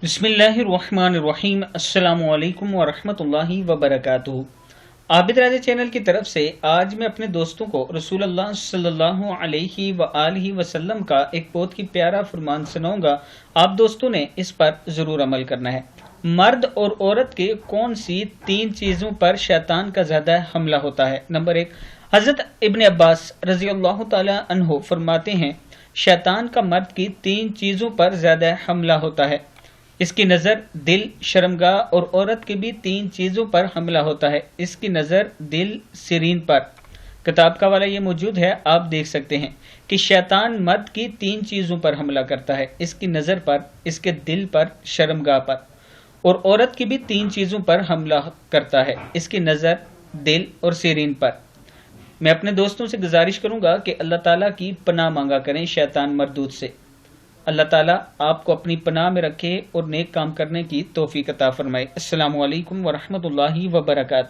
बिस्मिल्लाहिर्रहमानिर्रहीम। अस्सलामु अलैकुम वरहमतुल्लाहि वबरकातुहू। आबिद राजा चैनल की तरफ से आज मैं अपने दोस्तों को रसूलुल्लाह सल्लल्लाहु अलैहि वआलिहि वसल्लम का एक बहुत ही प्यारा फरमान सुनाऊंगा। आप दोस्तों ने इस पर ज़रूर अमल करना है। मर्द और औरत के कौन सी तीन चीज़ों पर शैतान का ज़्यादा हमला होता है? नंबर एक, हज़रत इब्न अब्बास रज़ी अल्लाह ताला अन्हु फरमाते हैं, शैतान का मर्द की तीन चीज़ों पर ज़्यादा हमला होता है। इसकी नज़र, दिल, शर्मगाह और औरत की भी तीन चीज़ों पर हमला होता है। इसकी नज़र, दिल, सिरीन पर। किताब का वाला ये मौजूद है, आप देख सकते हैं कि शैतान मर्द की तीन चीज़ों पर हमला करता है, इसकी नज़र पर, इसके दिल पर, शर्मगाह पर, और औरत की भी तीन चीज़ों पर हमला करता है, इसकी नज़र, दिल और सिरीन पर। मैं अपने दोस्तों से गुजारिश करूंगा कि अल्लाह ताला की पनाह मांगा करें शैतान मरदूद से। अल्लाह ताला आपको अपनी पनाह में रखे और नेक काम करने की तौफीक अता फरमाए। अस्सलामु अलैकुम वरहमतुल्लाहि वबरकातुहू।